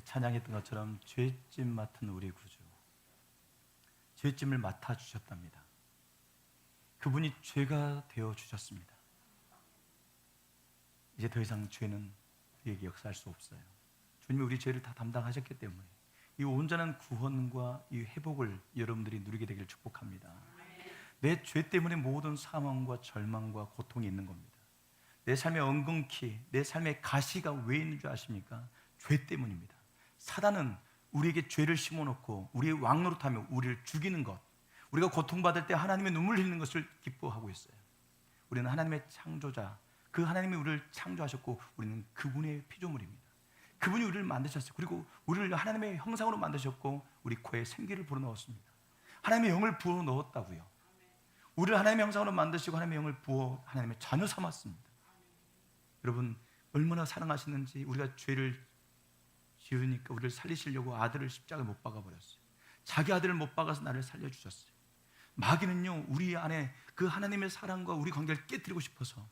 찬양했던 것처럼 죄짐 맡은 우리 구주, 죄짐을 맡아주셨답니다. 그분이 죄가 되어주셨습니다. 이제 더 이상 죄는 우리에게 역사할 수 없어요. 주님이 우리 죄를 다 담당하셨기 때문에 이 온전한 구원과 이 회복을 여러분들이 누리게 되기를 축복합니다. 내 죄 때문에 모든 사망과 절망과 고통이 있는 겁니다. 내 삶의 엉겅퀴, 내 삶의 가시가 왜 있는 줄 아십니까? 죄 때문입니다. 사단은 우리에게 죄를 심어놓고 우리의 왕노릇하며 우리를 죽이는 것, 우리가 고통받을 때 하나님의 눈물 흘리는 것을 기뻐하고 있어요. 우리는 하나님의 창조자, 그 하나님이 우리를 창조하셨고 우리는 그분의 피조물입니다. 그분이 우리를 만드셨어요. 그리고 우리를 하나님의 형상으로 만드셨고 우리 코에 생기를 불어넣었습니다. 하나님의 영을 부어넣었다고요. 우리를 하나님의 형상으로 만드시고 하나님의 영을 부어 하나님의 자녀 삼았습니다. 여러분 얼마나 사랑하시는지. 우리가 죄를 지으니까 우리를 살리시려고 아들을 십자가에 못 박아버렸어요. 자기 아들을 못 박아서 나를 살려주셨어요. 마귀는요, 우리 안에 그 하나님의 사랑과 우리 관계를 깨뜨리고 싶어서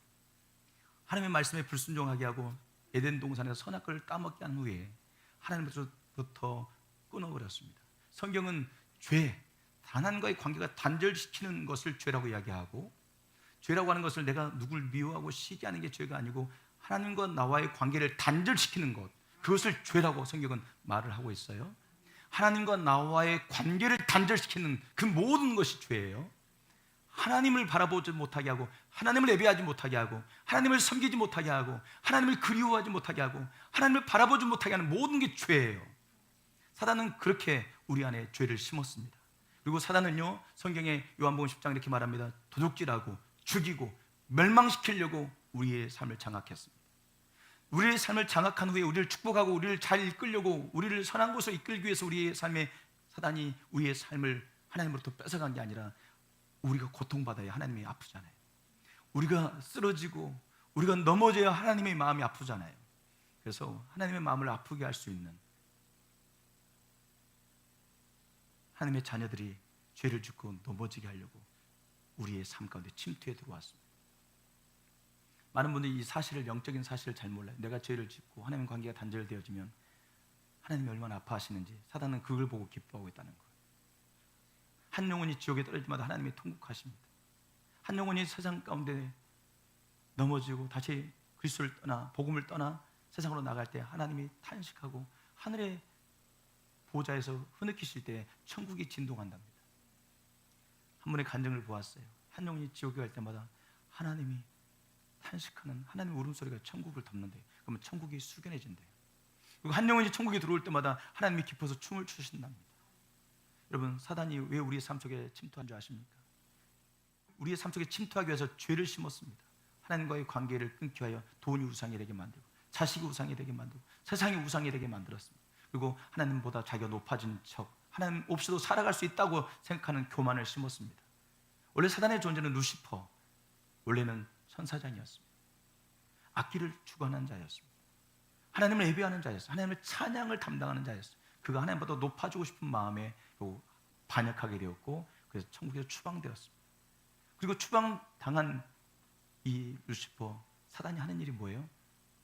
하나님의 말씀에 불순종하게 하고 에덴 동산에서 선악과를 따먹게 한 후에 하나님으로부터 끊어버렸습니다. 성경은 죄, 하나님과의 관계가 단절시키는 것을 죄라고 이야기하고, 죄라고 하는 것을 내가 누굴 미워하고 시기하는 게 죄가 아니고 하나님과 나와의 관계를 단절시키는 것, 그것을 죄라고 성경은 말을 하고 있어요. 하나님과 나와의 관계를 단절시키는 그 모든 것이 죄예요. 하나님을 바라보지 못하게 하고, 하나님을 예배하지 못하게 하고, 하나님을 섬기지 못하게 하고, 하나님을 그리워하지 못하게 하고, 하나님을 바라보지 못하게 하는 모든 게 죄예요. 사단은 그렇게 우리 안에 죄를 심었습니다. 그리고 사단은요, 성경에 요한복음 10장 이렇게 말합니다. 도둑질하고 죽이고 멸망시키려고 우리의 삶을 장악했습니다. 우리의 삶을 장악한 후에 우리를 축복하고 우리를 잘 이끌려고, 우리를 선한 곳으로 이끌기 위해서 우리의 삶에 사단이 우리의 삶을 하나님으로부터 뺏어간 게 아니라 우리가 고통받아야 하나님이 아프잖아요. 우리가 쓰러지고 우리가 넘어져야 하나님의 마음이 아프잖아요. 그래서 하나님의 마음을 아프게 할 수 있는 하나님의 자녀들이 죄를 짓고 넘어지게 하려고 우리의 삶 가운데 침투해 들어왔습니다. 많은 분들이 이 사실을, 영적인 사실을 잘 몰라요. 내가 죄를 짓고 하나님 관계가 단절되어지면 하나님이 얼마나 아파하시는지 사단은 그걸 보고 기뻐하고 있다는 거예요. 한 영혼이 지옥에 떨어질 때마다 하나님이 통곡하십니다. 한 영혼이 세상 가운데 넘어지고 다시 그리스도를 떠나, 복음을 떠나 세상으로 나갈 때 하나님이 탄식하고 하늘의 보좌에서 흐느끼실 때 천국이 진동한답니다. 한 분의 간증을 보았어요. 한 영혼이 지옥에 갈 때마다 하나님이 탄식하는 하나님의 울음소리가 천국을 덮는데, 그러면 천국이 숙연해진대요. 그리고 한 영혼이 천국에 들어올 때마다 하나님이 기뻐서 춤을 추신답니다. 여러분, 사단이 왜 우리의 삶 속에 침투한 줄 아십니까? 우리의 삶 속에 침투하기 위해서 죄를 심었습니다. 하나님과의 관계를 끊기 위하여 돈이 우상이 되게 만들고, 자식이 우상이 되게 만들고, 세상이 우상이 되게 만들었습니다. 그리고 하나님보다 자기가 높아진 척, 하나님 없이도 살아갈 수 있다고 생각하는 교만을 심었습니다. 원래 사단의 존재는 루시퍼, 원래는 천사장이었습니다. 악기를 주관하는 자였습니다. 하나님을 예배하는 자였어요. 하나님의 찬양을 담당하는 자였어요. 그가 하나님보다 높아지고 싶은 마음에 반역하게 되었고, 그래서 천국에서 추방되었습니다. 그리고 추방당한 이 루시퍼, 사단이 하는 일이 뭐예요?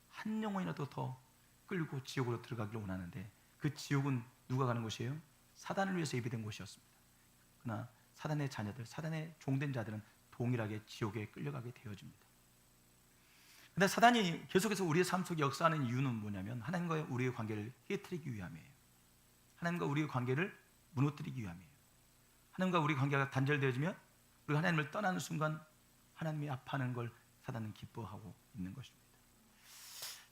한 영혼이라도 더 끌고 지옥으로 들어가기를 원하는데, 그 지옥은 누가 가는 곳이에요? 사단을 위해서 예비된 곳이었습니다. 그러나 사단의 자녀들, 사단의 종된 자들은 동일하게 지옥에 끌려가게 되어집니다. 그런데 사단이 계속해서 우리의 삶 속에 역사하는 이유는 뭐냐면 하나님과 우리의 관계를 깨트리기 위함이에요. 하나님과 우리의 관계를 무너뜨리기 위함이에요. 하나님과 우리 관계가 단절되어지면 우리가 하나님을 떠나는 순간 하나님이 아파하는 걸 사단은 기뻐하고 있는 것입니다.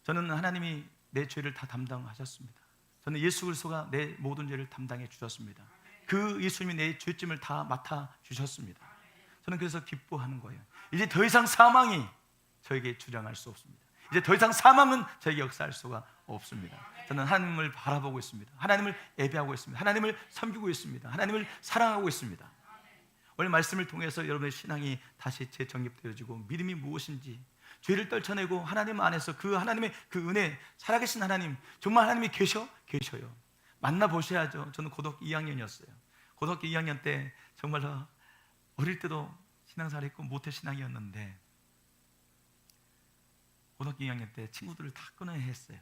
저는 하나님이 내 죄를 다 담당하셨습니다. 저는 예수 그리스도가 내 모든 죄를 담당해 주셨습니다. 그 예수님이 내 죄짐을 다 맡아 주셨습니다. 저는 그래서 기뻐하는 거예요. 이제 더 이상 사망이 저에게 주장할 수 없습니다. 이제 더 이상 사망은 저에게 역사할 수가 없습니다. 저는 하나님을 바라보고 있습니다. 하나님을 예배하고 있습니다. 하나님을 섬기고 있습니다. 하나님을 사랑하고 있습니다. 오늘 말씀을 통해서 여러분의 신앙이 다시 재정립되어지고, 믿음이 무엇인지, 죄를 떨쳐내고 하나님 안에서 그 하나님의 그 은혜, 살아계신 하나님, 정말 하나님이 계셔요. 만나보셔야죠. 저는 고등학교 2학년이었어요. 고등학교 2학년 때 정말로 어릴 때도 신앙생활을 했고 모태신앙이었는데 고등학교 2학년 때 친구들을 다 끊어야 했어요.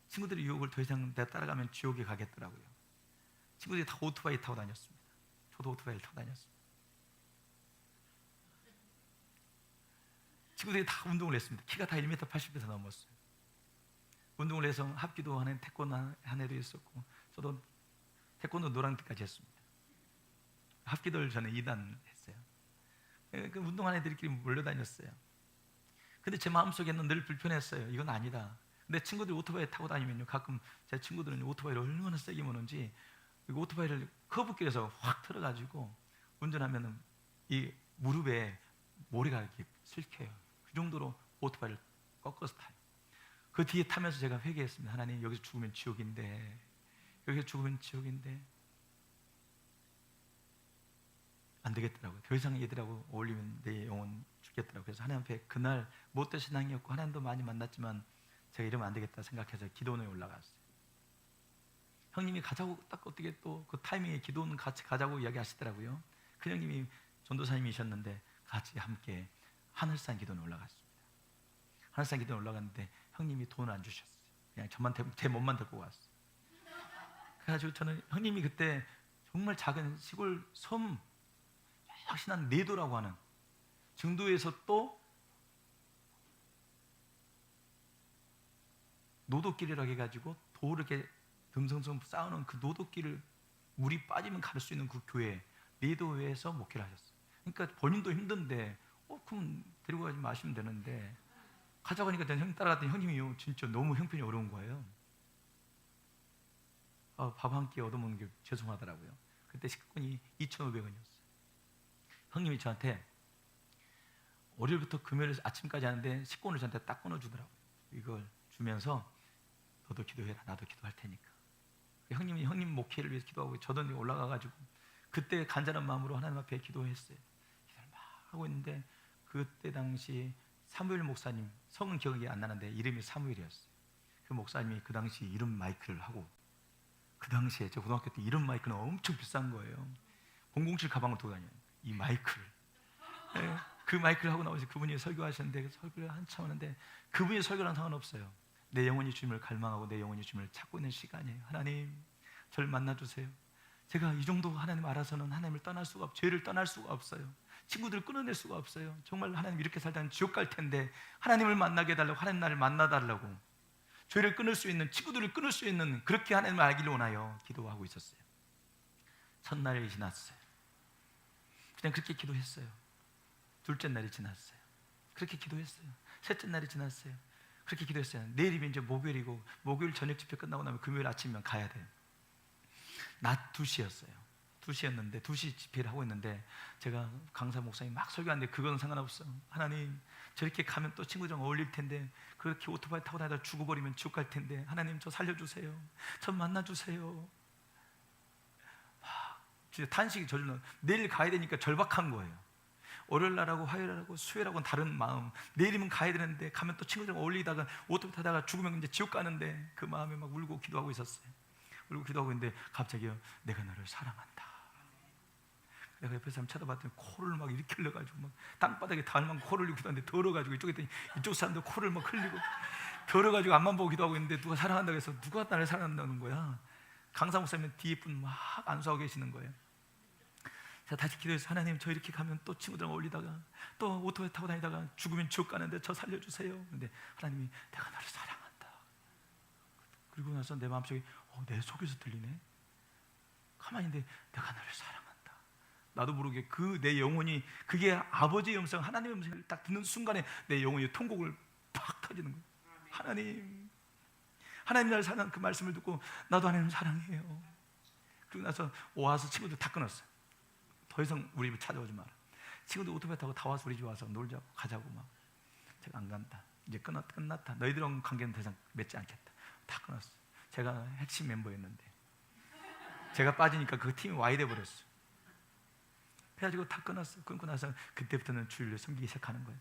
친구들의 유혹을 더 이상 내가 따라가면 지옥에 가겠더라고요. 친구들이 다 오토바이 타고 다녔습니다. 저도 오토바이를 타고 다녔습니다. 친구들이 다 운동을 했습니다. 키가 다 1m 80m 넘었어요. 운동을 해서 합기도 하는 태권도 한 애도 있었고, 저도 태권도 노란띠까지 했습니다. 합기도를 저는 2단 했어요. 그 운동하는 애들끼리 몰려다녔어요. 근데 제 마음속에는 늘 불편했어요. 이건 아니다. 근데 친구들이 오토바이 타고 다니면요, 가끔 제 친구들은 오토바이를 얼마나 세게 모는지 오토바이를 커브길에서 확 틀어가지고 운전하면은 이 무릎에 모래가 이렇게 슬켜요. 그 정도로 오토바이를 꺾어서 타요. 그 뒤에 타면서 제가 회개했습니다. 하나님, 여기서 죽으면 지옥인데, 여기서 죽으면 지옥인데 안 되겠더라고요. 더 이상 얘들하고 어울리면 내 영혼 죽겠더라고요. 그래서 하나님 앞에 그날 못된 신앙이었고 하나님도 많이 만났지만 제가 이러면 안 되겠다 생각해서 기도원에 올라갔어요. 형님이 가자고 딱 어떻게 또 그 타이밍에 기도원 같이 가자고 이야기하시더라고요. 그 형님이 전도사님이셨는데 같이 함께 하늘산 기도원에 올라갔습니다. 하늘산 기도원에 올라갔는데 형님이 돈을 안 주셨어요. 그냥 제 몸만 데리고 왔어요. 그래가지고 저는 형님이 그때 정말 작은 시골 섬 역시 난 내도라고 하는 증도에서 또 노도길이라고 해가지고 돌을 이렇게 듬성듬성 쌓아놓은 그 노도길을 물이 빠지면 갈 수 있는 그 교회 내도회에서 목회를 하셨어요. 그러니까 본인도 힘든데 그럼 데리고 가지 마시면 되는데 가자고 하니까 형 따라갔더니 형님이 진짜 너무 형편이 어려운 거예요. 밥 한 끼 얻어먹는 게 죄송하더라고요. 그때 식권이 2,500원이었어요. 형님이 저한테 월요일부터 금요일 아침까지 하는데 식권을 저한테 딱 끊어주더라고요. 이걸 주면서 너도 기도해라, 나도 기도할 테니까. 형님이 형님 목회를 위해서 기도하고 저도 올라가가지고 그때 간절한 마음으로 하나님 앞에 기도했어요. 기도를 막 하고 있는데 그때 당시 사무엘 목사님, 성은 기억이 안 나는데 이름이 사무엘이었어요. 그 목사님이 그 당시 이름 마이크를 하고, 그 당시에 저 고등학교 때 이름 마이크는 엄청 비싼 거예요. 007 가방을 두고 다녀요. 이 마이크를. 네, 그 마이크를 하고 나오셔서 그분이 설교하셨는데 설교를 한참 하는데 그분이 설교랑 상관없어요. 내 영혼이 주님을 갈망하고 내 영혼이 주님을 찾고 있는 시간이에요. 하나님, 저를 만나주세요. 제가 이 정도 하나님 알아서는 하나님을 떠날 수가 죄를 떠날 수가 없어요. 친구들을 끊어낼 수가 없어요. 정말 하나님 이렇게 살다가 지옥 갈 텐데 하나님을 만나게 해달라고, 하나님 나를 만나달라고, 죄를 끊을 수 있는, 친구들을 끊을 수 있는 그렇게 하나님을 알기를 원하여 기도하고 있었어요. 첫날이 지났어요. 그냥 그렇게 기도했어요. 둘째 날이 지났어요. 그렇게 기도했어요. 셋째 날이 지났어요. 그렇게 기도했어요. 내일이면 이제 목요일이고 목요일 저녁 집회 끝나고 나면 금요일 아침이면 가야 돼요. 낮 2시였어요. 2시였는데 2시 집회를 하고 있는데 제가 강사 목사님 막 설교하는데 그건 상관없어. 하나님, 저렇게 가면 또 친구들이랑 어울릴 텐데 그렇게 오토바이 타고 다니다 죽어버리면 지옥 갈 텐데 하나님 저 살려주세요. 저 만나주세요. 진짜 탄식이 저절로 내일 가야 되니까 절박한 거예요. 월요일 날하고 화요일 날하고 수요일 하고는 다른 마음. 내일이면 가야 되는데 가면 또 친구들이랑 어울리다가 오토바이 타다가 죽으면 이제 지옥 가는데 그 마음에 막 울고 기도하고 있었어요. 울고 기도하고 있는데 갑자기요, 내가 너를 사랑한다. 내가 옆에 사람 쳐다봤더니 코를 막 이렇게 흘려가지고 막 땅바닥에 닿을만 코를 흘리고 기도하는데 더러가지고 이쪽에 있더니 이쪽 사람도 코를 막 흘리고 더러가지고 앞만 보고 기도하고 있는데 누가 사랑한다고 해서 누가 나를 사랑한다는 거야. 강사 목사님 뒤에 분 막 안수하고 계시는 거예요. 제가 다시 기도해서 하나님, 저 이렇게 가면 또 친구들이랑 어울리다가 또 오토바이 타고 다니다가 죽으면 지옥 가는데 저 살려주세요. 근데 하나님이 내가 너를 사랑한다. 그리고 나서 내 마음속에 내 속에서 들리네. 가만히 있는데 내가 너를 사랑한다. 나도 모르게 그 내 영혼이, 그게 아버지의 음성, 하나님의 음성을 딱 듣는 순간에 내 영혼이 통곡을 팍 터지는 거예요. 하나님 나를 사랑하는 그 말씀을 듣고 나도 하나님 사랑해요. 그리고 나서 와서 친구들 다 끊었어요. 더 이상 우리 집에 찾아오지 마라. 친구들 오토바이 타고 다 와서 우리 집 와서 놀자고 가자고 막. 제가 안 간다. 이제 끝났다. 너희들하고 관계는 더 이상 맺지 않겠다. 다 끊었어. 제가 핵심 멤버였는데 제가 빠지니까 그 팀이 와야 돼 버렸어. 그래가지고 다 끊었어. 끊고 나서 그때부터는 주일을 섬기기 시작하는 거예요.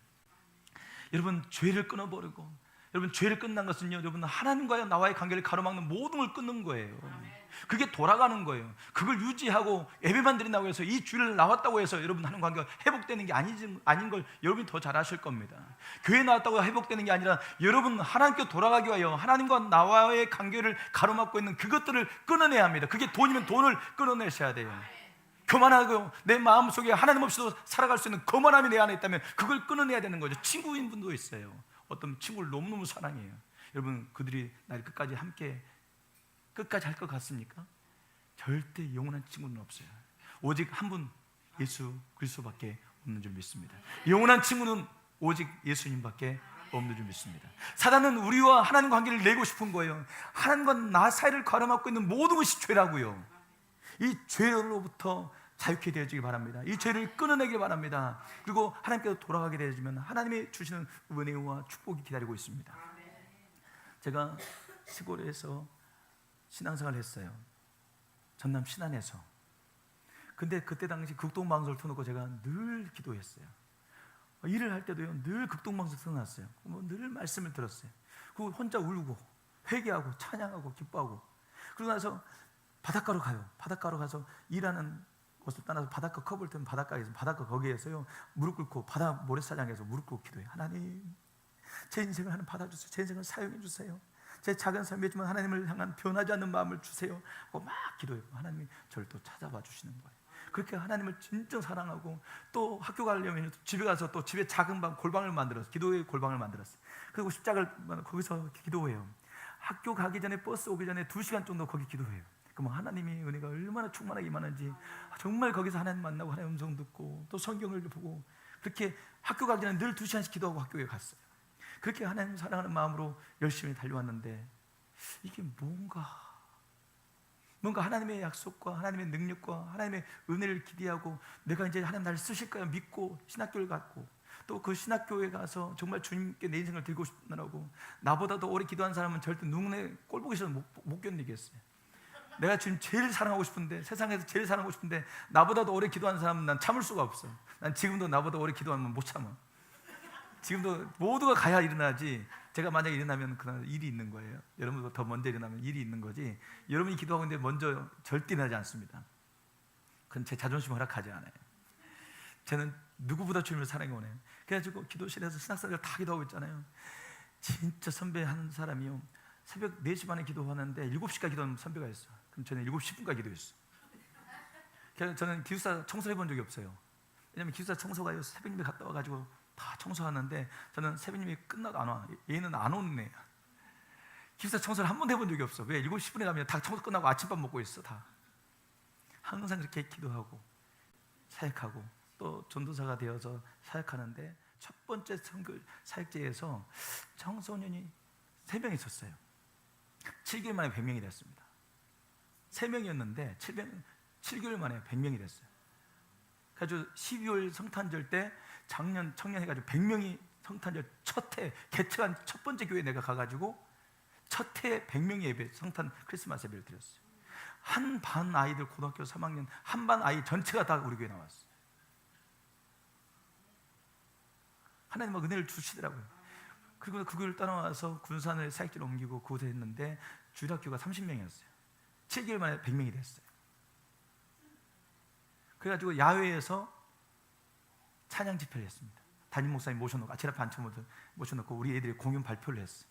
여러분, 죄를 끊어버리고 여러분, 죄를 끝난 것은요, 여러분, 하나님과 나와의 관계를 가로막는 모든 걸 끊는 거예요. 그게 돌아가는 거예요. 그걸 유지하고 예배만 드린다고 해서 이 주일 나왔다고 해서 여러분 하는 관계가 회복되는 게 아닌 걸 여러분이 더 잘 아실 겁니다. 교회 나왔다고 회복되는 게 아니라 여러분 하나님께 돌아가기 위하여 하나님과 나와의 관계를 가로막고 있는 그것들을 끊어내야 합니다. 그게 돈이면 돈을 끊어내셔야 돼요. 교만하고 내 마음속에 하나님 없이도 살아갈 수 있는 거만함이 내 안에 있다면 그걸 끊어내야 되는 거죠. 친구인 분도 있어요. 어떤 친구를 너무너무 사랑해요. 여러분, 그들이 날 끝까지 함께 끝까지 할 것 같습니까? 절대 영원한 친구는 없어요. 오직 한 분, 예수 그리스도밖에 없는 줄 믿습니다. 영원한 친구는 오직 예수님밖에 없는 줄 믿습니다. 사단은 우리와 하나님 관계를 내고 싶은 거예요. 하나님과 나 사이를 가로막고 있는 모든 것이 죄라고요. 이 죄로부터 자유케 되어지기 바랍니다. 이 죄를 끊어내길 바랍니다. 그리고 하나님께로 돌아가게 되어지면 하나님이 주시는 은혜와 축복이 기다리고 있습니다. 제가 시골에서 신앙생활을 했어요. 전남 신안에서. 근데 그때 당시 극동방송을 틀어놓고 제가 늘 기도했어요. 일을 할 때도요, 늘 극동방송 틀어놨어요. 늘 말씀을 들었어요. 그리고 혼자 울고 회개하고 찬양하고 기뻐하고, 그러고 나서 바닷가로 가요. 바닷가로 가서 일하는 곳을 떠나서 바닷가 컵을 들면 바닷가에서, 바닷가 거기에서요, 무릎 꿇고 바다 모래사장에서 무릎 꿇고 기도해요. 하나님, 제 인생을 하나님 받아주세요. 제 인생을 사용해 주세요. 제 작은 삶이지만 하나님을 향한 변하지 않는 마음을 주세요 하고 막 기도해요. 하나님이 저를 또 찾아봐 주시는 거예요. 그렇게 하나님을 진짜 사랑하고, 또 학교 가려면 집에 가서 또 집에 작은 방, 골방을 만들었어요. 기도의 골방을 만들었어요. 그리고 십자가를 거기서 기도해요. 학교 가기 전에, 버스 오기 전에 2시간 정도 거기 기도해요. 그럼 하나님의 은혜가 얼마나 충만하게 임하는지, 정말 거기서 하나님 만나고 하나님 음성 듣고 또 성경을 보고, 그렇게 학교 가기 전에 늘 2시간씩 기도하고 학교에 갔어요. 그렇게 하나님 사랑하는 마음으로 열심히 달려왔는데, 이게 뭔가 하나님의 약속과 하나님의 능력과 하나님의 은혜를 기대하고, 내가 이제 하나님 나를 쓰실 거야 믿고 신학교를 갔고, 또 그 신학교에 가서 정말 주님께 내 인생을 드리고 싶다라고, 나보다 더 오래 기도한 사람은 절대 눈에 꼴 보기 싫어서 못 견디겠어요. 내가 지금 제일 사랑하고 싶은데, 세상에서 제일 사랑하고 싶은데 나보다 더 오래 기도한 사람은 난 참을 수가 없어. 난 지금도 나보다 오래 기도하면 못 참아. 지금도 모두가 가야 일어나지, 제가 만약에 일어나면 그날 일이 있는 거예요. 여러분보다 더 먼저 일어나면 일이 있는 거지, 여러분이 기도하고 있는데 먼저 절대 일어나지 않습니다. 그건 제 자존심 허락하지 않아요. 저는 누구보다 주님을 사랑해 오네요. 그래가지고 기도실에서 신학생활 다 기도하고 있잖아요. 진짜 선배 한 사람이요, 새벽 4시 반에 기도하는데 7시까지 기도하는 선배가 있어. 그럼 저는 7시 10분까지 기도했어. 그래서 저는 기숙사 청소해 본 적이 없어요. 왜냐면 기숙사 청소가 새벽님이 갔다 와가지고 다 청소하는데, 저는 새벽님이 끝나도 안 와. 얘는 안 오는 애야. 기숙사 청소를 한 번도 해본 적이 없어. 왜? 7시 10분에 가면 다 청소 끝나고 아침밥 먹고 있어. 다 항상 그렇게 기도하고 사역하고, 또 전도사가 되어서 사역하는데, 첫 번째 사역제에서 청소년이 3명 있었어요. 7개월 만에 100명이 됐습니다. 3명이었는데 7개월 만에 100명이 됐어요. 그래서 12월 성탄절 때 작년 청년해가지고 100명이 성탄절 첫 해 개척한 첫 번째 교회 내가 가가지고 첫 해 100명의 예배, 성탄 크리스마스 예배를 드렸어요. 한 반 아이들, 고등학교 3학년 한 반 아이 전체가 다 우리 교회 나왔어요. 하나님 막 은혜를 주시더라고요. 그리고 그걸 따라와서 군산을 사역지로 옮기고 그곳에 했는데 주일학교가 30명이었어요. 7개월 만에 100명이 됐어요. 그래가지고 야외에서 찬양 집회를 했습니다. 담임 목사님 모셔놓고, 아치 앞에 모셔놓고 우리 애들이 공연 발표를 했어요.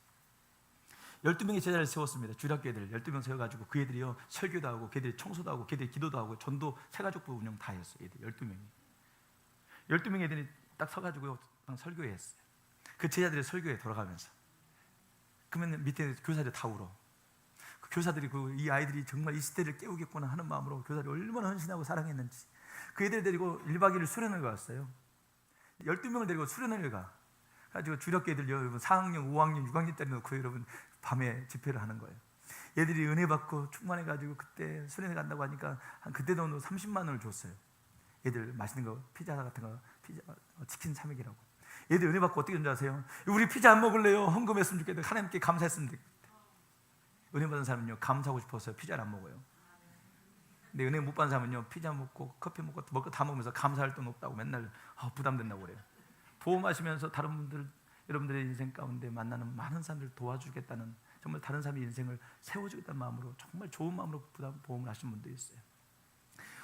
12명의 제자를 세웠습니다. 주일학교 애들 12명 세워가지고 그 애들이요, 설교도 하고, 그 애들이 청소도 하고, 그 애들이 기도도 하고, 전도 새가족부 운영 다 했어요. 애들 12명의 애들이 딱 서가지고 설교했어요. 그 제자들이 설교에 돌아가면서, 그러면 밑에 교사들이 다 울어. 그 교사들이 이 아이들이 정말 이 시대를 깨우겠구나 하는 마음으로 교사들이 얼마나 헌신하고 사랑했는지, 그 애들 데리고 1박 2일 수련을 갔어요. 12명을 데리고 수련을 가. 가지고 주력교 애들 여러분 4학년, 5학년, 6학년짜리 놓고 여러분 밤에 집회를 하는 거예요. 얘들이 은혜 받고 충만해가지고 그때 수련회 간다고 하니까 그때 돈으로 30만 원을 줬어요. 얘들 맛있는 거, 피자 같은 거, 치킨 300이라고. 얘들 은혜 받고 어떻게 된지 아세요? 우리 피자 안 먹을래요? 헌금했으면 좋겠다. 하나님께 감사했으면 좋겠다. 은혜 받은 사람은요, 감사하고 싶어서 피자를 안 먹어요. 근데 은혜 못 받은 사람은요, 피자 먹고 커피 먹고 먹고 다 먹으면서 감사할 돈 없다고 맨날 부담된다고 그래요. 보험하시면서 다른 분들 여러분들의 인생 가운데 만나는 많은 사람들을 도와주겠다는, 정말 다른 사람의 인생을 세워주겠다는 마음으로 정말 좋은 마음으로 보험을 하시는 분들이 있어요.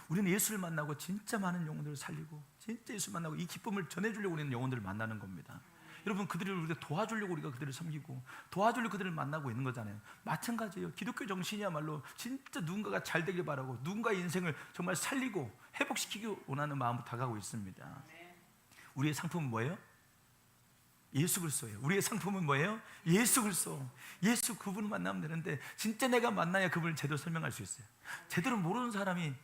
우리는 예수를 만나고 진짜 많은 영혼들을 살리고, 진짜 예수를 만나고 이 기쁨을 전해주려고 우리는 영혼들을 만나는 겁니다. 여러분, 그들을 우리가 도와주려고 우리가 그들을 섬기고 도와주려고 그들을 만나고 있는 거잖아요. 마찬가지예요. 기독교 정신이야말로 진짜 누군가가 잘 되길 바라고 누군가의 인생을 정말 살리고 회복시키기 원하는 마음으로 다가가고 있습니다. 우리의 상품은 뭐예요? 예수 그리스도예요. 우리의 상품은 뭐예요? 예수 그리스도. 예수, 그분을 만나면 되는데 진짜 내가 만나야 그분을 제대로 설명할 수 있어요. 제대로 모르는 사람이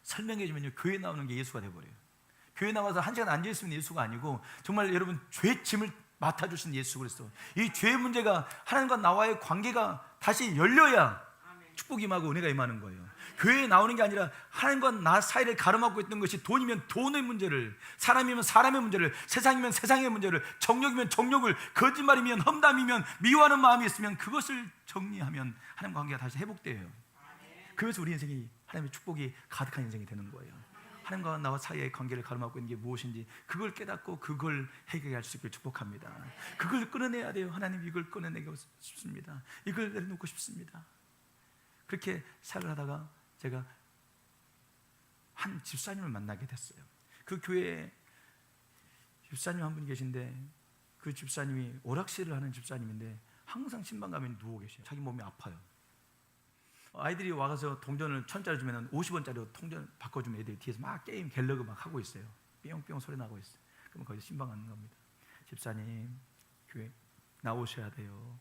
설명해 주면요, 교회 나오는 게 예수가 돼버려요. 교회 나와서 한 시간 앉아있으면 예수가 아니고 정말 여러분 죄 짐을 맡아주신 예수 그리스도. 이 죄 문제가 하나님과 나와의 관계가 다시 열려야 축복이 임하고 은혜가 임하는 거예요. 교회에 나오는 게 아니라 하나님과 나 사이를 가로막고 있던 것이 돈이면 돈의 문제를, 사람이면 사람의 문제를, 세상이면 세상의 문제를, 정욕이면 정욕을, 거짓말이면 험담이면 미워하는 마음이 있으면 그것을 정리하면 하나님과 관계가 다시 회복돼요. 그래서 우리 인생이 하나님의 축복이 가득한 인생이 되는 거예요. 하나님과 나와 사이의 관계를 가로막고 있는 게 무엇인지 그걸 깨닫고 그걸 해결할 수 있게 축복합니다. 그걸 끊어내야 돼요. 하나님, 이걸 끊어내고 싶습니다. 이걸 내려놓고 싶습니다. 그렇게 생각을 하다가 제가 한 집사님을 만나게 됐어요. 그 교회에 집사님 한 분이 계신데, 그 집사님이 오락실을 하는 집사님인데 항상 신방 가면 누워 계셔요. 자기 몸이 아파요. 아이들이 와서 동전을 1,000짜리 주면 50원짜리로 동전 바꿔주면 애들이 뒤에서 막 게임 갤러그 막 하고 있어요. 뿅뿅 소리 나고 있어요. 그러면 거기서 신방하는 겁니다. 집사님, 교회 나오셔야 돼요.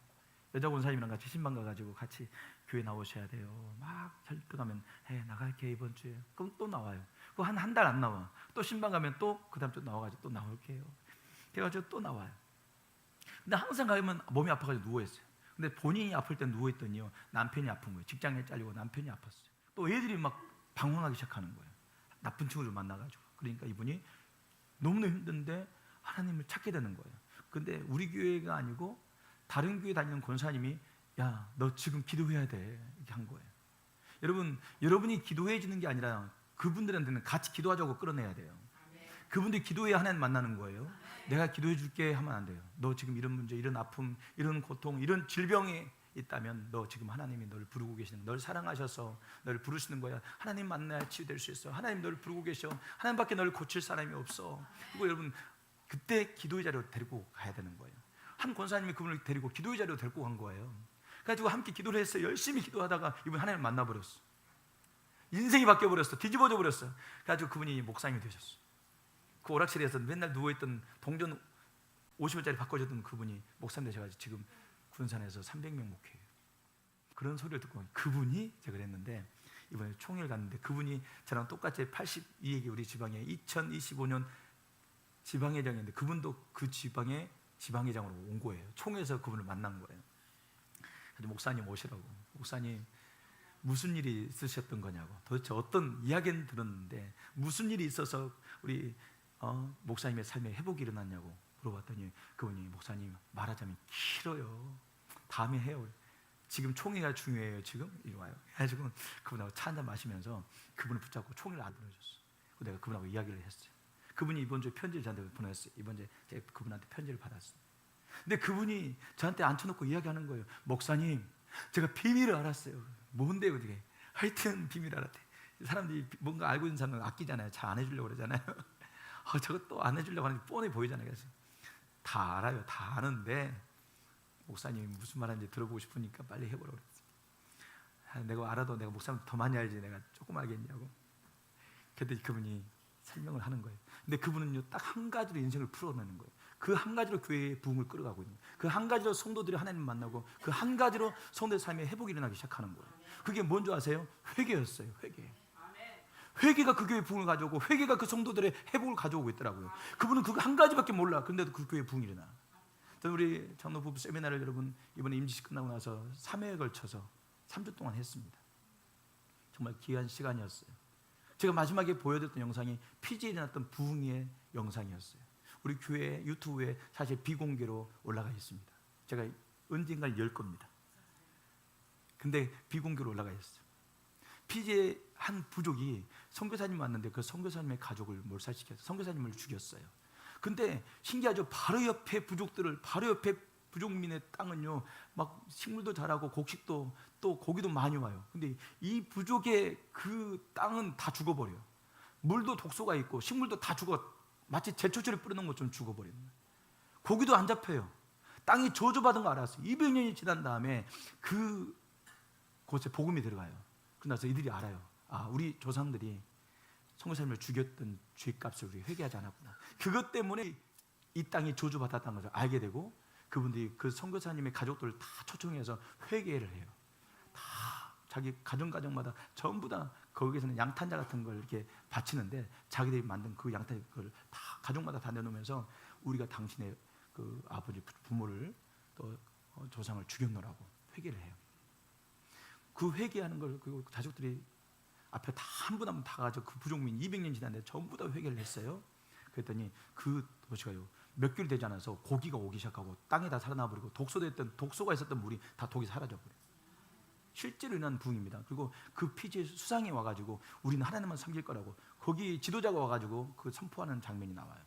여자 권사님이랑 같이 신방 가가지고 같이 교회 나오셔야 돼요. 막 설득하면 나갈게 이번 주에. 그럼 또 나와요. 그거 한 달 안 나와. 또 신방 가면 또 그 다음 주 나와가지고 또 나올게요. 그래가지고 또 나와요. 근데 항상 가면 몸이 아파가지고 누워있어요. 근데 본인이 아플 때 누워있더니요, 남편이 아픈 거예요. 직장에 잘리고 남편이 아팠어요. 또 애들이 막 방황하기 시작하는 거예요. 나쁜 친구를 만나가지고. 그러니까 이분이 너무너무 힘든데 하나님을 찾게 되는 거예요. 근데 우리 교회가 아니고 다른 교회 다니는 권사님이 야, 너 지금 기도해야 돼, 이렇게 한 거예요. 여러분, 여러분이 기도해 주는 게 아니라 그분들한테는 같이 기도하자고 끌어내야 돼요. 그분들이 기도해야 하나님 만나는 거예요. 내가 기도해 줄게 하면 안 돼요. 너 지금 이런 문제, 이런 아픔, 이런 고통, 이런 질병에 있다면 너 지금 하나님이 너를 부르고 계시는, 널 사랑하셔서 너를 부르시는 거야. 하나님 만나야 치유될 수 있어. 하나님 너를 부르고 계셔. 하나님밖에 너를 고칠 사람이 없어. 그리고 여러분, 그때 기도의 자리로 데리고 가야 되는 거예요. 한 권사님이 그분을 데리고 기도의 자리로 데리고 간 거예요. 그래가지고 함께 기도를 했어요. 열심히 기도하다가 이분 하나님 만나버렸어. 인생이 바뀌어버렸어. 뒤집어져 버렸어. 그래가지고 그분이 목사님이 되셨어. 그 오락실에서 맨날 누워있던 동전 50원짜리 바꿔줬던 그분이 목사님 되셔가지고 지금 군산에서 300명 목회해요. 그런 소리를 듣고 그분이 제가 그랬는데, 이번에 총회를 갔는데 그분이 저랑 똑같이 82회기 우리 지방에 2025년 지방회장인데 그분도 그 지방에 지방회장으로 온 거예요. 총회에서 그분을 만난 거예요. 그래서 목사님 오시라고. 목사님 무슨 일이 있으셨던 거냐고, 도대체 어떤 이야기는 들었는데 무슨 일이 있어서 우리 목사님의 삶에 회복이 일어났냐고 물어봤더니 그분이 목사님 말하자면 길어요. 다음에 해요. 지금 총회가 중요해요. 지금 이리 와요. 그래가지고 그분하고 차 한잔 마시면서 그분을 붙잡고 총회를 안 들어줬어. 내가 그분하고 이야기를 했어요. 그분이 이번 주에 편지를 저한테 보냈어요. 이번 주에 제가 그분한테 편지를 받았어요. 근데 그분이 저한테 앉혀놓고 이야기하는 거예요. 목사님, 제가 비밀을 알았어요. 뭔데요? 그게 하여튼 비밀을 알았대. 사람들이 뭔가 알고 있는 사람은 아끼잖아요. 잘 안 해주려고 그러잖아요. 저것도 안 해주려고 하는 게 뻔히 보이잖아요. 그래서 다 알아요. 다 아는데 목사님이 무슨 말하는지 들어보고 싶으니까 빨리 해보라고 그랬어요. 내가 알아도 내가 목사님 더 많이 알지 내가 조금 알겠냐고. 그랬더니 그분이 설명을 하는 거예요. 근데 그분은요, 딱 한 가지로 인생을 풀어내는 거예요. 그 한 가지로 교회의 부흥을 끌어가고 있는 거예요. 그 한 가지로 성도들이 하나님 만나고 그 한 가지로 성도의 삶에 회복이 일어나기 시작하는 거예요. 그게 뭔지 아세요? 회개였어요. 회개. 회개가 그 교회의 부흥을 가져오고 회개가 그 성도들의 회복을 가져오고 있더라고요. 그분은 그거 한 가지밖에 몰라. 그런데도 그 교회의 부흥이 일어나. 저는 우리 장로 부부 세미나를 여러분 이번에 임지식 끝나고 나서 3회에 걸쳐서 3주 동안 했습니다. 정말 귀한 시간이었어요. 제가 마지막에 보여드렸던 영상이 피지에 일어났던 부흥의 영상이었어요. 우리 교회 유튜브에 사실 비공개로 올라가 있습니다. 제가 언젠가 열 겁니다. 근데 비공개로 올라가 있어요. 피지의 한 부족이 선교사님 왔는데 그 선교사님의 가족을 몰살시켜서 선교사님을 죽였어요. 근데 신기하죠. 바로 옆에 부족들을, 바로 옆에 부족민의 땅은요, 막 식물도 자라고 곡식도 또 고기도 많이 와요. 근데 이 부족의 그 땅은 다 죽어버려요. 물도 독소가 있고 식물도 다 죽어, 마치 제초제를 뿌리는 것처럼 죽어버리는 거예요. 고기도 안 잡혀요. 땅이 저주받은 거 알았어요. 200년이 지난 다음에 그 곳에 복음이 들어가요. 그러나서 이들이 알아요. 아, 우리 조상들이 선교사님을 죽였던 죄값을 우리 회개하지 않았구나. 그것 때문에 이 땅이 저주받았다는 것을 알게 되고, 그분들이 그 선교사님의 가족들을 다 초청해서 회개를 해요. 다 자기 가정마다 전부 다 거기서는 양탄자 같은 걸 이렇게 바치는데, 자기들이 만든 그 양탄자 걸 다 가족마다 다 내놓으면서 우리가 당신의 그 아버지 부모를 또 조상을 죽였노라고 회개를 해요. 그 회개하는 걸 그 가족들이 앞에 다 한 분 한 분 다 가지고 그 부족민 200년 지났는데 전부 다 회개를 했어요. 그랬더니 그 도시가요, 몇 개월 되지 않아서 고기가 오기 시작하고 땅에 다 살아나 버리고, 독소가 있었던 물이 다 독이 사라져 버려요. 실제로 일어난 부흥입니다. 그리고 그 피지에 수상이 와가지고 우리는 하나님만 섬길 거라고 거기 지도자가 와가지고 그 선포하는 장면이 나와요.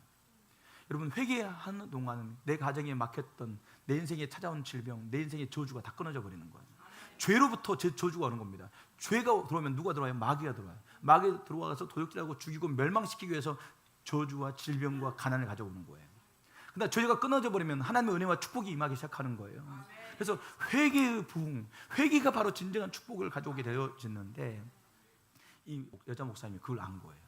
여러분, 회개하는 동안은 내 가정에 막혔던, 내 인생에 찾아온 질병, 내 인생의 저주가 다 끊어져 버리는 거예요. 죄로부터 저주가 오는 겁니다. 죄가 들어오면 누가 들어와요? 마귀가 들어와요. 마귀가 들어와서 도둑질하고 죽이고 멸망시키기 위해서 저주와 질병과 가난을 가져오는 거예요. 근데 죄가 끊어져 버리면 하나님의 은혜와 축복이 임하기 시작하는 거예요. 그래서 회개의 부흥, 회개가 바로 진정한 축복을 가져오게 되어지는데, 이 여자 목사님이 그걸 안 거예요.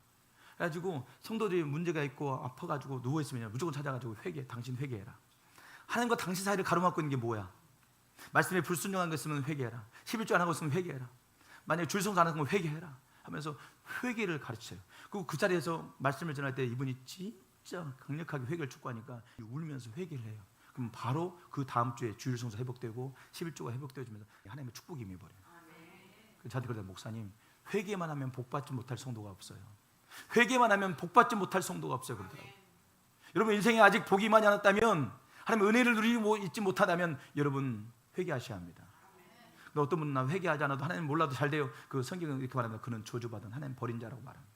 그래가지고 성도들이 문제가 있고 아파가지고 누워있으면 무조건 찾아가지고 당신 회개해라. 하나님과 당신 사이를 가로막고 있는 게 뭐야? 말씀에 불순종한 거 있으면 회개해라. 11조 안 하고 있으면 회개해라. 만약에 줄성사 안 하고 회개해라 하면서 회개를 가르쳐요. 그리고 그 자리에서 말씀을 전할 때 이분이 진짜 강력하게 회개를 촉구하니까 울면서 회개를 해요. 그럼 바로 그 다음 주에 주일성사 회복되고 11조가 회복되어지면서 하나님의 축복이 임해버려요. 저한테 그러다, 목사님, 회개만 하면 복받지 못할 성도가 없어요. 회개만 하면 복받지 못할 성도가 없어요, 그러더라고요. 여러분, 인생에 아직 복이 많이 않았다면, 하나님의 은혜를 누리고 있지 못하다면 여러분 회개하셔야 합니다. 근데 어떤 분은 나 회개하지 않아도 하나님 몰라도 잘 돼요. 그 성경은 이렇게 말합니다. 그는 저주받은 하나님 버린 자라고 말합니다.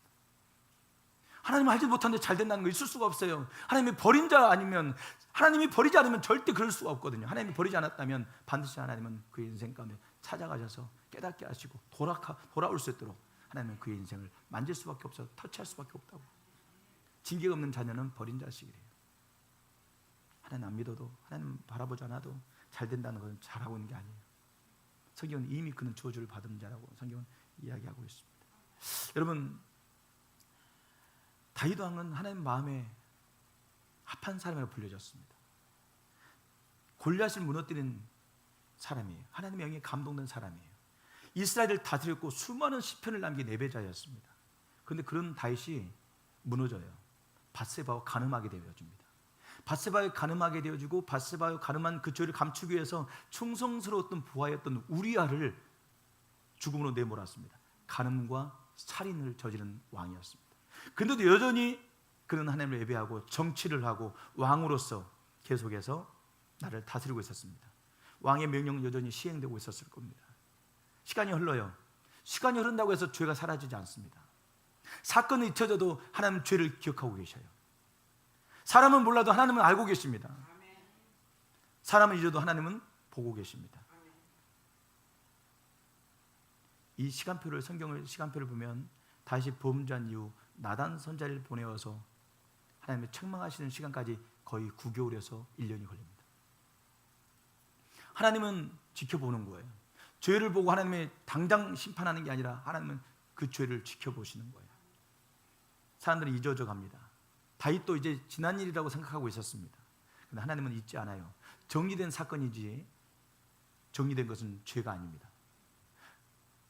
하나님 알지 못하는데 잘 된다는 거 있을 수가 없어요. 하나님이 버린 자 아니면, 하나님이 버리지 않으면 절대 그럴 수가 없거든요. 하나님이 버리지 않았다면 반드시 하나님은 그의 인생 가운데 찾아가셔서 깨닫게 하시고 돌아올 수 있도록 하나님은 그의 인생을 만질 수밖에 없어서 터치할 수밖에 없다고. 징계가 없는 자녀는 버린 자식이래요. 하나님 안 믿어도, 하나님 바라보지 않아도 잘 된다는 것은 잘하고 있는 게 아니에요. 성경은 이미 그는 저주를 받은 자라고 성경은 이야기하고 있습니다. 여러분, 다윗 왕은 하나님 마음에 합한 사람이라고 불려졌습니다. 골리앗을 무너뜨린 사람이에요. 하나님의 영에 감동된 사람이에요. 이스라엘을 다스렸고 수많은 시편을 남긴 예배자였습니다. 그런데 그런 다윗이 무너져요. 밧세바와 간음하게 되어집니다. 밧세바에 간음하게 되어지고, 밧세바의 간음한 그 죄를 감추기 위해서 충성스러웠던 부하였던 우리아를 죽음으로 내몰았습니다. 간음과 살인을 저지른 왕이었습니다. 그런데도 여전히 그는 하나님을 예배하고 정치를 하고 왕으로서 계속해서 나를 다스리고 있었습니다. 왕의 명령은 여전히 시행되고 있었을 겁니다. 시간이 흘러요. 시간이 흐른다고 해서 죄가 사라지지 않습니다. 사건은 잊혀져도 하나님은 죄를 기억하고 계셔요. 사람은 몰라도 하나님은 알고 계십니다. 사람은 잊어도 하나님은 보고 계십니다. 이 시간표를, 성경을 시간표를 보면 다시 범죄한 이후 나단 선자를 보내어서 하나님의 책망하시는 시간까지 거의 9개월에서 1년이 걸립니다. 하나님은 지켜보는 거예요. 죄를 보고 하나님이 당장 심판하는 게 아니라 하나님은 그 죄를 지켜보시는 거예요. 사람들은 잊어져 갑니다. 다윗도 이제 지난 일이라고 생각하고 있었습니다. 그런데 하나님은 잊지 않아요. 정리된 사건이지 정리된 것은 죄가 아닙니다.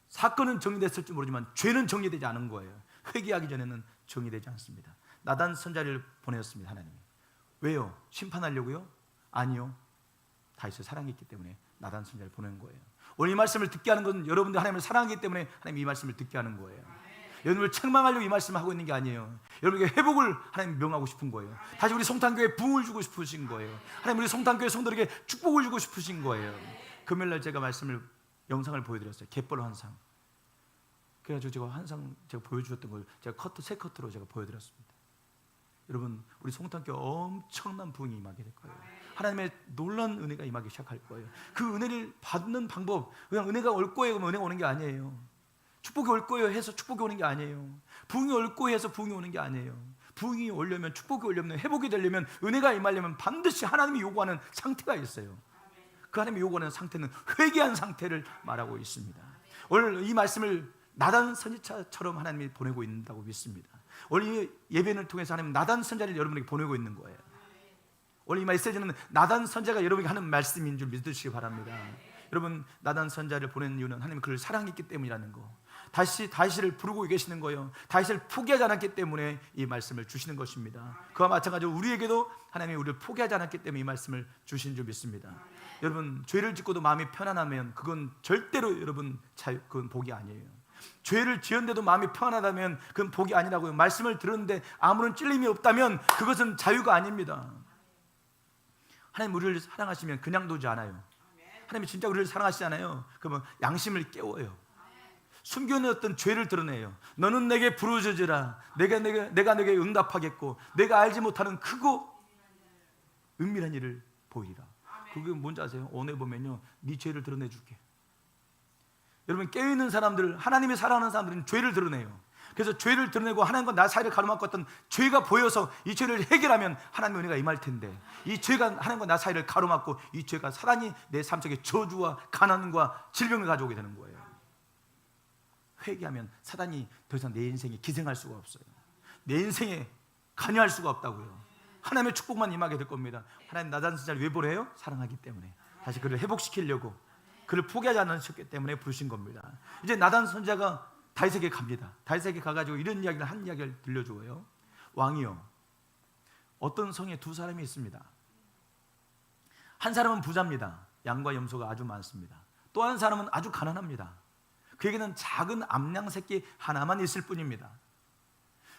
사건은 정리됐을지 모르지만 죄는 정리되지 않은 거예요. 회개하기 전에는 정리되지 않습니다. 나단 선자를 보내었습니다. 하나님이. 왜요? 심판하려고요? 아니요. 다윗을 사랑했기 때문에 나단 선자를 보낸 거예요. 오늘 이 말씀을 듣게 하는 것은 여러분들 하나님을 사랑하기 때문에 하나님 이 말씀을 듣게 하는 거예요. 여러분을 책망하려고 이 말씀을 하고 있는 게 아니에요. 여러분에게 회복을 하나님 명하고 싶은 거예요. 다시 우리 성탄교회에 부흥을 주고 싶으신 거예요. 하나님 우리 성탄교회 성도들에게 축복을 주고 싶으신 거예요. 금요일날 제가 영상을 보여드렸어요. 갯벌 환상. 그래가지고 제가 환상 제가 보여주셨던 걸 제가 세 커트로 제가 보여드렸습니다. 여러분 우리 송탄교회 엄청난 부흥이 임하게 될 거예요. 하나님의 놀라운 은혜가 임하기 시작할 거예요. 그 은혜를 받는 방법, 그냥 은혜가 올 거예요 그러면 은혜가 오는 게 아니에요. 축복이 올 거예요 해서 축복이 오는 게 아니에요. 부흥이 올 거예요 해서 부흥이 오는 게 아니에요. 부흥이 오려면, 축복이 오려면, 회복이 되려면, 은혜가 임하려면 반드시 하나님이 요구하는 상태가 있어요. 그 하나님이 요구하는 상태는 회개한 상태를 말하고 있습니다. 오늘 이 말씀을 나단 선지자처럼 하나님이 보내고 있다고 믿습니다. 오늘 이 예배를 통해서 하나님 나단 선지자를 여러분에게 보내고 있는 거예요. 오늘 이 메시지는 나단 선지자가 여러분에게 하는 말씀인 줄 믿으시기 바랍니다. 여러분 나단 선지자를 보낸 이유는 하나님이 그를 사랑했기 때문이라는 거, 다윗을 부르고 계시는 거예요. 다윗을 포기하지 않았기 때문에 이 말씀을 주시는 것입니다. 그와 마찬가지로 우리에게도 하나님이 우리를 포기하지 않았기 때문에 이 말씀을 주신 줄 믿습니다. 여러분 죄를 짓고도 마음이 편안하면 그건 절대로 여러분 그건 복이 아니에요. 죄를 지었는데도 마음이 편안하다면 그건 복이 아니라고요. 말씀을 들었는데 아무런 찔림이 없다면 그것은 자유가 아닙니다. 하나님 우리를 사랑하시면 그냥 두지 않아요. 하나님이 진짜 우리를 사랑하시잖아요. 그러면 양심을 깨워요. 숨겨놓았던 죄를 드러내요. 너는 내게 부르짖으라. 내가 내게 응답하겠고 내가 알지 못하는 크고 은밀한 일을 보이리라. 그게 뭔지 아세요? 오늘 보면요, 네 죄를 드러내줄게. 여러분 깨어있는 사람들, 하나님이 사랑하는 사람들은 죄를 드러내요. 그래서 죄를 드러내고 하나님과 나 사이를 가로막고 어떤 죄가 보여서 이 죄를 해결하면 하나님의 은혜가 임할 텐데, 이 죄가 하나님과 나 사이를 가로막고 이 죄가 사단이 내 삶 속에 저주와 가난과 질병을 가져오게 되는 거예요. 회개하면 사단이 더 이상 내 인생에 기생할 수가 없어요. 내 인생에 관여할 수가 없다고요. 하나님의 축복만 임하게 될 겁니다. 하나님 나단 선지자를 왜 보내요? 사랑하기 때문에, 다시 그를 회복시키려고, 그를 포기하지 않으셨기 때문에 부르신 겁니다. 이제 나단 선지자가 다윗에게 갑니다. 다윗에게 가가지고 이런 이야기를 한 이야기를 들려주어요. 왕이요, 어떤 성에 두 사람이 있습니다. 한 사람은 부자입니다. 양과 염소가 아주 많습니다. 또 한 사람은 아주 가난합니다. 그에게는 작은 암양 새끼 하나만 있을 뿐입니다.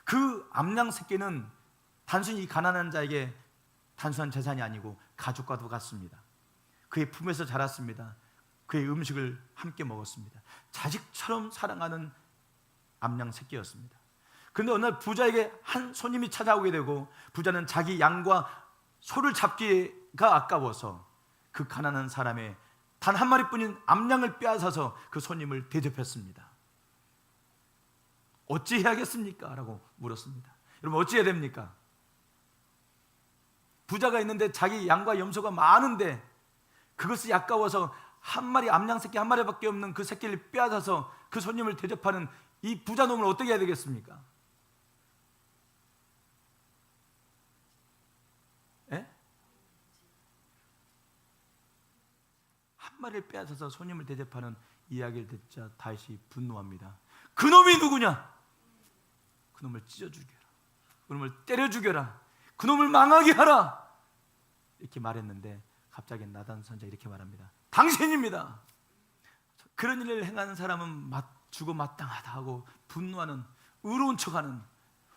그 암양 새끼는 단순히 가난한 자에게 단순한 재산이 아니고 가족과도 같습니다. 그의 품에서 자랐습니다. 그의 음식을 함께 먹었습니다. 자식처럼 사랑하는 암양 새끼였습니다. 그런데 어느 날 부자에게 한 손님이 찾아오게 되고, 부자는 자기 양과 소를 잡기가 아까워서 그 가난한 사람의 단 한 마리뿐인 암양을 빼앗아서 그 손님을 대접했습니다. 어찌 해야겠습니까? 라고 물었습니다. 여러분 어찌 해야 됩니까? 부자가 있는데 자기 양과 염소가 많은데 그것이 아까워서 한 마리 암양 새끼 한 마리밖에 없는 그 새끼를 빼앗아서 그 손님을 대접하는 이 부자 놈을 어떻게 해야 되겠습니까? 에? 한 마리를 빼앗아서 손님을 대접하는 이야기를 듣자 다윗이 분노합니다. 그놈이 누구냐? 그놈을 찢어 죽여라. 그놈을 때려 죽여라. 그놈을 망하게 하라. 이렇게 말했는데 갑자기 나단 선지자가 이렇게 말합니다. 당신입니다. 그런 일을 행하는 사람은 죽어 마땅하다 하고 분노하는, 의로운 척하는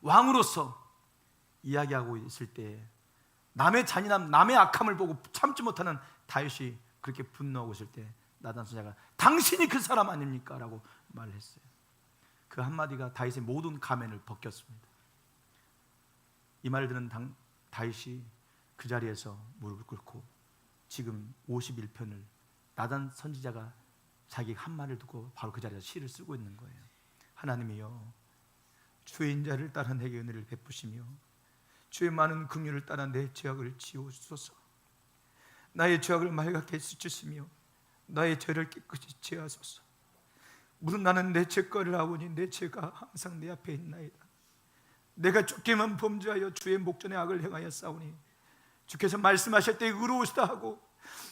왕으로서 이야기하고 있을 때 남의 잔인함, 남의 악함을 보고 참지 못하는 다윗이 그렇게 분노하고 있을 때 나단 선지자가 당신이 그 사람 아닙니까? 라고 말을 했어요. 그 한마디가 다윗의 모든 가면을 벗겼습니다. 이 말을 듣는 다윗이 그 자리에서 무릎을 꿇고 지금 51편을 나단 선지자가 자기 한 말을 듣고 바로 그 자리에서 시를 쓰고 있는 거예요. 하나님이여, 주의 인자를 따라 내게 은혜를 베푸시며 주의 많은 긍휼을 따라 내 죄악을 지우소서. 나의 죄악을 맑게 씻으시며 나의 죄를 깨끗이 제하소서. 무릇 나는 내 죄거를 하오니 내 죄가 항상 내 앞에 있나이다. 내가 쫓기만 범죄하여 주의 목전에 악을 행하여 싸우니 주께서 말씀하실 때 의로우시다 하고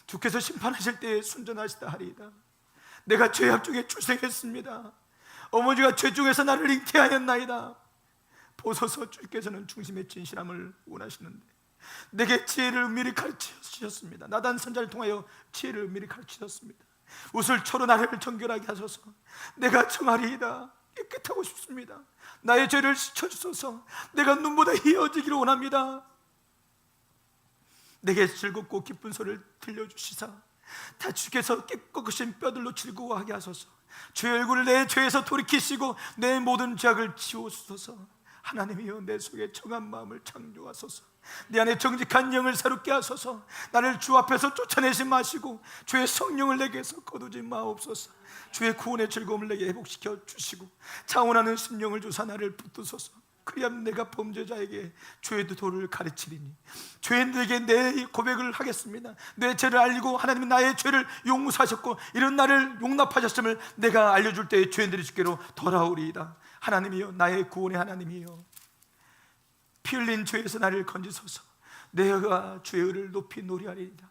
주께서 심판하실 때 순전하시다 하리이다. 내가 죄악 중에 출생했습니다. 어머니가 죄 중에서 나를 잉태하였나이다. 보소서, 주께서는 중심의 진실함을 원하시는데 내게 지혜를 은밀히 가르치셨습니다. 나단 선지자를 통하여 지혜를 은밀히 가르치셨습니다. 웃을 초로 나를 정결하게 하소서. 내가 정하리이다. 깨끗하고 싶습니다. 나의 죄를 씻어주소서. 내가 눈보다 희어지기를 원합니다. 내게 즐겁고 기쁜 소리를 들려주시사 다 주께서 깨끗하신 뼈들로 즐거워하게 하소서. 주의 얼굴을 내 죄에서 돌이키시고 내 모든 죄악을 지워주소서. 하나님이여, 내 속에 정한 마음을 창조하소서. 내 안에 정직한 영을 새롭게 하소서. 나를 주 앞에서 쫓아내지 마시고 주의 성령을 내게서 거두지 마옵소서. 주의 구원의 즐거움을 내게 회복시켜 주시고 차원하는 심령을 주사 나를 붙드소서. 그리하면 내가 범죄자에게 주의 도를 가르치리니 죄인들에게 내 고백을 하겠습니다. 내 죄를 알리고 하나님이 나의 죄를 용서하셨고 이런 나를 용납하셨음을 내가 알려줄 때에 죄인들이 주께로 돌아오리이다. 하나님이여, 나의 구원의 하나님이여, 피 흘린 죄에서 나를 건지소서. 내가 주의 의를 높이 노래하리이다.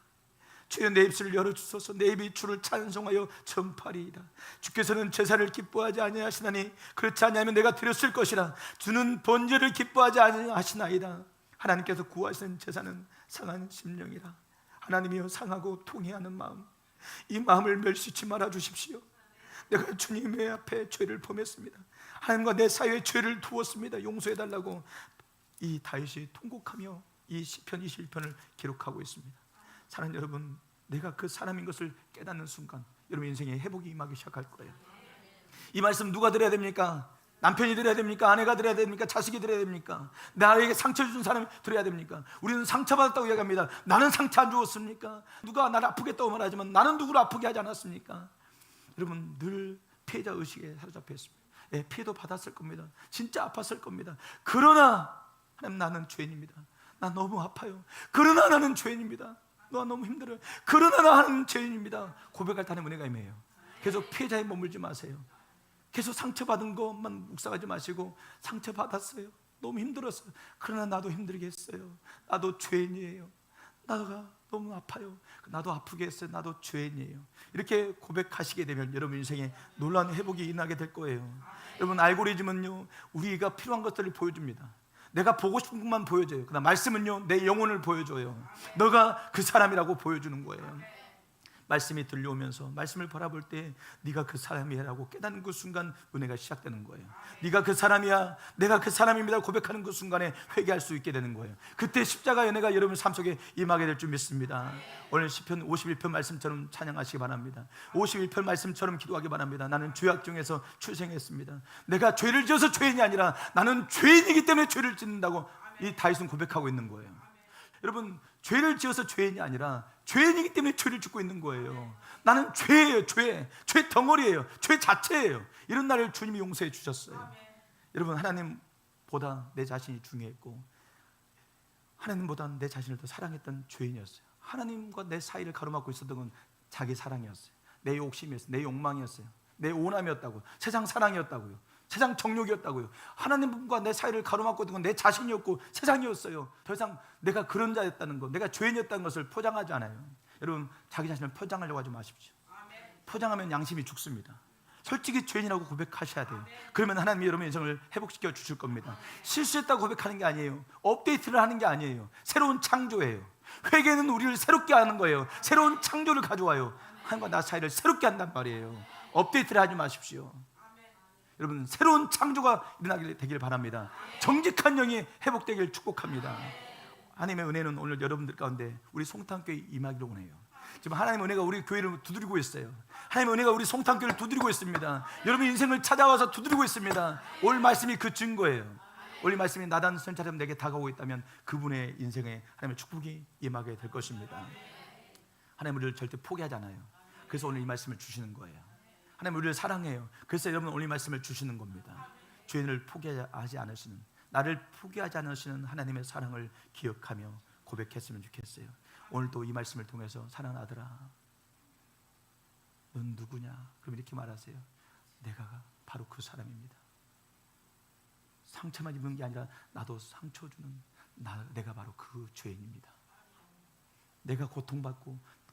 주여, 내 입술을 열어주소서. 내 입이 주를 찬송하여 전파리이다. 주께서는 제사를 기뻐하지 아니하시나니 그렇지 아니하면 내가 드렸을 것이라. 주는 번제를 기뻐하지 아니하시나이다. 하나님께서 구하시는 제사는 상한 심령이라. 하나님이여, 상하고 통회하는 마음, 이 마음을 멸시치 말아 주십시오. 내가 주님의 앞에 죄를 범했습니다. 하나님과 내 사이에 죄를 두었습니다. 용서해달라고 이 다윗이 통곡하며 이 시편 21편을 기록하고 있습니다. 사랑하는 여러분, 내가 그 사람인 것을 깨닫는 순간 여러분 인생에 회복이 임하기 시작할 거예요. 이 말씀 누가 들어야 됩니까? 남편이 들어야 됩니까? 아내가 들어야 됩니까? 자식이 들어야 됩니까? 나에게 상처 준 사람이 들어야 됩니까? 우리는 상처받았다고 이야기합니다. 나는 상처 안 주었습니까? 누가 나를 아프겠다고 말하지만 나는 누구를 아프게 하지 않았습니까? 여러분, 늘 피해자 의식에 사로잡혀 있습니다. 예, 피해도 받았을 겁니다. 진짜 아팠을 겁니다. 그러나 하나님, 나는 죄인입니다. 나 너무 아파요. 그러나 나는 죄인입니다. 나 너무 힘들어요. 그러나 나는 죄인입니다. 고백할 때 하나님 은혜가 임해요. 계속 피해자에 머물지 마세요. 계속 상처받은 것만 묵상하지 마시고, 상처받았어요, 너무 힘들었어요, 그러나 나도 힘들게 했어요. 나도 죄인이에요. 나가 너무 아파요. 나도 아프게 했어요. 나도 죄인이에요. 이렇게 고백하시게 되면 여러분 인생에 놀라운 회복이 일어나게 될 거예요. 여러분, 알고리즘은요, 우리가 필요한 것들을 보여줍니다. 내가 보고 싶은 것만 보여줘요. 그다음 말씀은요, 내 영혼을 보여줘요. 너가 그 사람이라고 보여주는 거예요. 말씀이 들려오면서 말씀을 바라볼 때 네가 그 사람이라고 깨닫는 그 순간 은혜가 시작되는 거예요. 네가 그 사람이야, 내가 그 사람입니다 고백하는 그 순간에 회개할 수 있게 되는 거예요. 그때 십자가 은혜가 여러분 삶 속에 임하게 될 줄 믿습니다. 오늘 시편 51편 말씀처럼 찬양하시기 바랍니다. 51편 말씀처럼 기도하기 바랍니다. 나는 죄악 중에서 출생했습니다. 내가 죄를 지어서 죄인이 아니라 나는 죄인이기 때문에 죄를 짓는다고 이 다윗은 고백하고 있는 거예요. 여러분, 죄를 지어서 죄인이 아니라 죄인이기 때문에 죄를 짓고 있는 거예요. 나는 죄예요. 죄 덩어리예요. 죄 자체예요. 이런 나를 주님이 용서해 주셨어요. 여러분, 하나님보다 내 자신이 중요했고 하나님보다 내 자신을 더 사랑했던 죄인이었어요. 하나님과 내 사이를 가로막고 있었던 건 자기 사랑이었어요. 내 욕심이었어요. 내 욕망이었어요. 내 오남이었다고요. 세상 사랑이었다고요. 세상 정욕이었다고요. 하나님과 내 사이를 가로막고 있던 건 내 자신이었고 세상이었어요. 더 이상 내가 그런 자였다는 것, 내가 죄인이었다는 것을 포장하지 않아요. 여러분, 자기 자신을 포장하려고 하지 마십시오. 포장하면 양심이 죽습니다. 솔직히 죄인이라고 고백하셔야 돼요. 그러면 하나님이 여러분의 인생을 회복시켜 주실 겁니다. 실수했다고 고백하는 게 아니에요. 업데이트를 하는 게 아니에요. 새로운 창조예요. 회개는 우리를 새롭게 하는 거예요. 새로운 창조를 가져와요. 하나님과 나 사이를 새롭게 한단 말이에요. 업데이트를 하지 마십시오. 여러분, 새로운 창조가 일어나게 되길 바랍니다. 정직한 영이 회복되길 축복합니다. 하나님의 은혜는 오늘 여러분들 가운데 우리 송탄교회 임하기로 원해요. 지금 하나님의 은혜가 우리 교회를 두드리고 있어요. 하나님의 은혜가 우리 송탄교회를 두드리고 있습니다. 여러분 인생을 찾아와서 두드리고 있습니다. 오늘 말씀이 그 증거예요. 오늘 말씀이 나단 선처럼 내게 다가오고 있다면 그분의 인생에 하나님의 축복이 임하게 될 것입니다. 하나님 우리를 절대 포기하지 않아요. 그래서 오늘 이 말씀을 주시는 거예요. 하나님 우리를 사랑해요. 그래서 여러분 오늘 이 말씀을 주시는 겁니다. 죄인을 포기하지 않으시는, 나를 포기하지 않으시는 하나님의 사랑을 기억하며 고백했으면 좋겠어요. 오늘도 이 말씀을 통해서 사랑하는 아들아, 넌 누구냐? 그럼 이렇게 말하세요. 내가 바로 그 사람입니다. 상처만 입은 게 아니라 나도 상처 주는 내가 바로 그 죄인입니다. 내가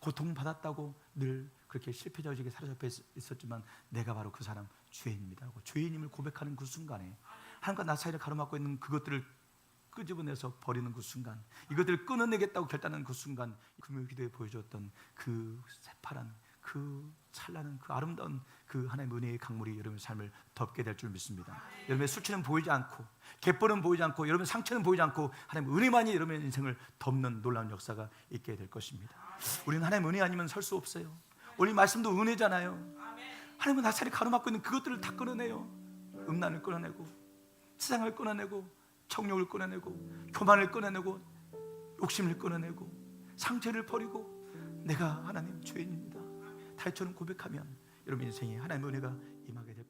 고통받았다고 늘 그렇게 실패자에게 사로잡혀 있었지만 내가 바로 그 사람 죄인입니다 하고 죄인임을 고백하는 그 순간에 하나님과 나 사이를 가로막고 있는 그것들을 끄집어내서 버리는 그 순간, 이것들을 끊어내겠다고 결단하는 그 순간, 금요 기도에 보여줬던 그 새파란, 그 찬란한, 그 아름다운 그 하나님의 은혜의 강물이 여러분의 삶을 덮게 될 줄 믿습니다. 여러분의 수치는 보이지 않고 갯벌은 보이지 않고 여러분의 상처는 보이지 않고 하나님의 은혜만이 여러분의 인생을 덮는 놀라운 역사가 있게 될 것입니다. 우리는 하나님의 은혜 아니면 설 수 없어요. 오늘 말씀도 은혜잖아요. 하나님은 나사리 가로막고 있는 그것들을 다 끊어내요. 음란을 끊어내고 세상을 끊어내고 정욕을 끊어내고 교만을 끊어내고 욕심을 끊어내고 상처를 버리고 내가 하나님 죄인입니다, 다윗처럼 고백하면 여러분 인생에 하나님의 은혜가 임하게 됩니다.